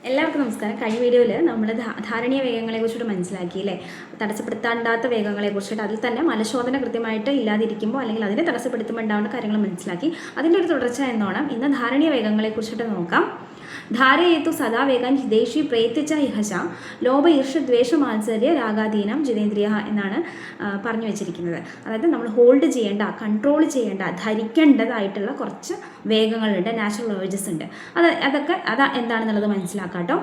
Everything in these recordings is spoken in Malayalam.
എല്ലാവർക്കും നമസ്കാരം. കഴിഞ്ഞ വീഡിയോയിൽ നമ്മൾ ധാരണീയ വേഗങ്ങളെക്കുറിച്ചിട്ട് മനസ്സിലാക്കിയില്ലേ, തടസ്സപ്പെടുത്താണ്ടാത്ത വേഗങ്ങളെക്കുറിച്ചിട്ട്. അതിൽ തന്നെ മലശോധന കൃത്യമായിട്ട് ഇല്ലാതിരിക്കുമ്പോൾ അല്ലെങ്കിൽ അതിനെ തടസ്സപ്പെടുത്തുമ്പോൾ ഉണ്ടാവുന്ന കാര്യങ്ങൾ മനസ്സിലാക്കി. അതിൻ്റെ ഒരു തുടർച്ച എന്നോണം ഇന്ന് ധാരണീയ വേഗങ്ങളെക്കുറിച്ചിട്ട് നോക്കാം. ധാരയേതു സദാ വേഗാൻ ഹിതേഷി പ്രയത്നിച്ച ഇഹശ ലോഭ ഈർഷ ദ്വേഷ മാത്സര്യ രാഗാധീനം ജിതേന്ദ്രിയ എന്നാണ് പറഞ്ഞു വെച്ചിരിക്കുന്നത്. അതായത് നമ്മൾ ഹോൾഡ് ചെയ്യേണ്ട, കൺട്രോൾ ചെയ്യേണ്ട, ധരിക്കേണ്ടതായിട്ടുള്ള കുറച്ച് വേഗങ്ങളുണ്ട്, നാച്ചുറൽ ഏർജസ് ഉണ്ട്. അതൊക്കെ എന്താണെന്നുള്ളത് മനസ്സിലാക്കാം കേട്ടോ.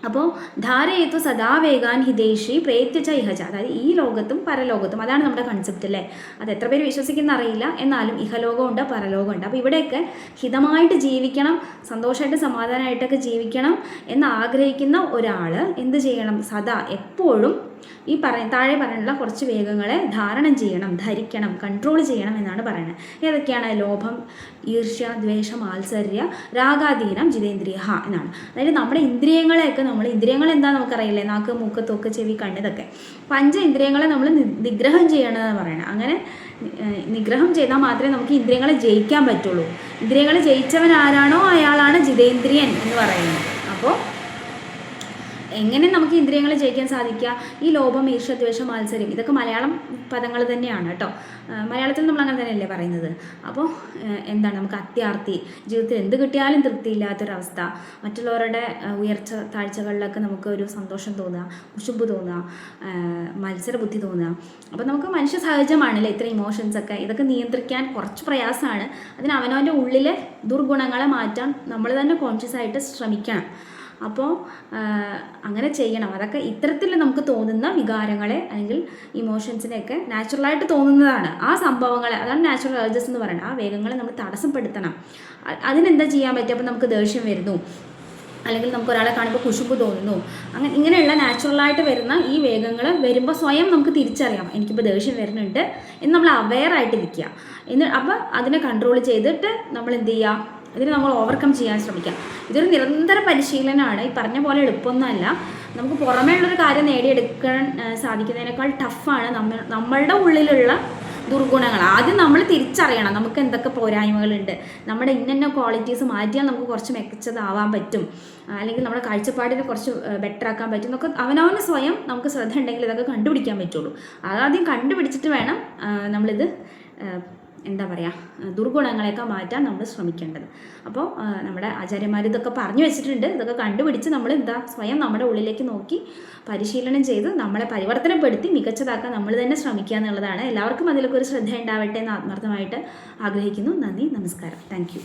അപ്പോൾ ധാരയേതു സദാ വേഗാൻ ഹിതേഷി പ്രയത്നിച്ച ഇഹജ, അതായത് ഈ ലോകത്തും പരലോകത്തും, അതാണ് നമ്മുടെ കൺസെപ്റ്റ് അല്ലേ. അത് എത്ര പേര് വിശ്വസിക്കുന്ന അറിയില്ല, എന്നാലും ഇഹലോകമുണ്ട് പരലോകമുണ്ട്. അപ്പോൾ ഇവിടെയൊക്കെ ഹിതമായിട്ട് ജീവിക്കണം, സന്തോഷമായിട്ട് സമാധാനമായിട്ടൊക്കെ ജീവിക്കണം എന്ന് ആഗ്രഹിക്കുന്ന ഒരാൾ എന്ത് ചെയ്യണം? സദാ എപ്പോഴും ഈ താഴെ പറയാനുള്ള കുറച്ച് വേഗങ്ങളെ ധാരണം ചെയ്യണം, ധരിക്കണം, കൺട്രോൾ ചെയ്യണം എന്നാണ് പറയുന്നത്. ഏതൊക്കെയാണ്? ലോഭം, ഈർഷ്യ, ദ്വേഷം, മാത്സര്യ, രാഗാധീനം, ജിതേന്ദ്രിയ എന്നാണ്. അതായത് നമ്മുടെ ഇന്ദ്രിയങ്ങളെയൊക്കെ ഇന്ദ്രിയങ്ങൾ എന്താ നമുക്കറിയില്ലേ? നാക്ക്, മൂക്ക്, തൊക്ക്, ചെവി, കണ്ണ്, ഇതൊക്കെ പഞ്ച ഇന്ദ്രിയങ്ങളെ നമ്മൾ നിഗ്രഹം ചെയ്യണമെന്ന് പറയണം. അങ്ങനെ നിഗ്രഹം ചെയ്താൽ മാത്രമേ നമുക്ക് ഇന്ദ്രിയങ്ങളെ ജയിക്കാൻ പറ്റുള്ളൂ. ഇന്ദ്രിയങ്ങളെ ജയിച്ചവൻ ആരാണോ അയാളാണ് ജിതേന്ദ്രിയൻ എന്ന് പറയുന്നത്. അപ്പോൾ എങ്ങനെ നമുക്ക് ഇന്ദ്രിയങ്ങളെ ജയിക്കാൻ സാധിക്കുക? ഈ ലോഭം, ഈർഷ്യ, ദ്വേഷം, മാത്സര്യം, ഇതൊക്കെ മലയാളം പദങ്ങൾ തന്നെയാണ് കേട്ടോ. മലയാളത്തിൽ നമ്മൾ അങ്ങനെ തന്നെയല്ലേ പറയുന്നത്. അപ്പോൾ എന്താണ്? നമുക്ക് അത്യാർത്തി, ജീവിതത്തിൽ എന്ത് കിട്ടിയാലും തൃപ്തിയില്ലാത്തൊരവസ്ഥ, മറ്റുള്ളവരുടെ ഉയർച്ച താഴ്ചകളിലൊക്കെ നമുക്ക് ഒരു സന്തോഷം തോന്നുക, കുശുമ്പ് തോന്നുക, മത്സരബുദ്ധി തോന്നുക. അപ്പോൾ നമുക്ക് മനുഷ്യ സഹജമാണല്ലേ ഇത്ര ഇമോഷൻസൊക്കെ. ഇതൊക്കെ നിയന്ത്രിക്കാൻ കുറച്ച് പ്രയാസമാണ്. അതിന് അവനവൻ്റെ ഉള്ളിലെ ദുർഗുണങ്ങളെ മാറ്റാൻ നമ്മൾ തന്നെ കോൺഷ്യസ് ആയിട്ട് ശ്രമിക്കണം. അപ്പോൾ അങ്ങനെ ചെയ്യണം. അതൊക്കെ ഇത്തരത്തിൽ നമുക്ക് തോന്നുന്ന വികാരങ്ങളെ അല്ലെങ്കിൽ ഇമോഷൻസിനെയൊക്കെ നാച്ചുറലായിട്ട് തോന്നുന്നതാണ്. ആ സംഭവങ്ങളെ, അതാണ് നാച്ചുറൽ ഏർജസ് എന്ന് പറയുന്നത്. ആ വേഗങ്ങളെ നമ്മൾ തടസ്സപ്പെടുത്തണം. അതിനെന്താ ചെയ്യാൻ പറ്റുക? അപ്പോൾ നമുക്ക് ദേഷ്യം വരുന്നു, അല്ലെങ്കിൽ നമുക്ക് ഒരാളെ കാണുമ്പോൾ കുശുമ്പ് തോന്നുന്നു, ഇങ്ങനെയുള്ള നാച്ചുറലായിട്ട് വരുന്ന ഈ വേഗങ്ങൾ വരുമ്പോൾ സ്വയം നമുക്ക് തിരിച്ചറിയാം, എനിക്കിപ്പോൾ ദേഷ്യം വരുന്നുണ്ട് എന്ന് നമ്മൾ അവെയർ ആയിട്ടിരിക്കുക. അപ്പോൾ അതിനെ കൺട്രോൾ ചെയ്തിട്ട് നമ്മൾ എന്ത് ചെയ്യുക? ഇതിന് നമ്മൾ ഓവർകം ചെയ്യാൻ ശ്രമിക്കാം. ഇതൊരു നിരന്തര പരിശീലനമാണ്. ഈ പറഞ്ഞ പോലെ എളുപ്പമൊന്നുമല്ല. നമുക്ക് പുറമേ ഉള്ളൊരു കാര്യം നേടിയെടുക്കാൻ സാധിക്കുന്നതിനേക്കാൾ ടഫാണ് നമ്മളുടെ ഉള്ളിലുള്ള ദുർഗുണങ്ങൾ. ആദ്യം നമ്മൾ തിരിച്ചറിയണം നമുക്ക് എന്തൊക്കെ പോരായ്മകളുണ്ട്, നമ്മുടെ ഇന്ന ക്വാളിറ്റീസ് മാറ്റിയാൽ നമുക്ക് കുറച്ച് മികച്ചതാവാൻ പറ്റും, അല്ലെങ്കിൽ നമ്മുടെ കാഴ്ചപ്പാടിനെ കുറച്ച് ബെറ്റർ ആക്കാൻ പറ്റും എന്നൊക്കെ അവനവന് സ്വയം നമുക്ക് ശ്രദ്ധ ഉണ്ടെങ്കിൽ ഇതൊക്കെ കണ്ടുപിടിക്കാൻ പറ്റുള്ളൂ. അതാദ്യം കണ്ടുപിടിച്ചിട്ട് വേണം നമ്മളിത് എന്താ പറയുക, ദുർഗുണങ്ങളെയൊക്കെ മാറ്റാൻ നമ്മൾ ശ്രമിക്കേണ്ടത്. അപ്പോൾ നമ്മുടെ ആചാര്യന്മാർ ഇതൊക്കെ പറഞ്ഞു വെച്ചിട്ടുണ്ട്. ഇതൊക്കെ കണ്ടുപിടിച്ച് നമ്മൾ സ്വയം നമ്മുടെ ഉള്ളിലേക്ക് നോക്കി പരിശീലനം ചെയ്ത് നമ്മളെ പരിവർത്തനപ്പെടുത്തി മികച്ചതാക്കാൻ നമ്മൾ തന്നെ ശ്രമിക്കുക എന്നുള്ളതാണ്. എല്ലാവർക്കും അതിലൊക്കെ ഒരു ശ്രദ്ധ ഉണ്ടാവട്ടെ എന്ന് ആത്മാർത്ഥമായിട്ട് ആഗ്രഹിക്കുന്നു. നന്ദി, നമസ്കാരം. Thank you.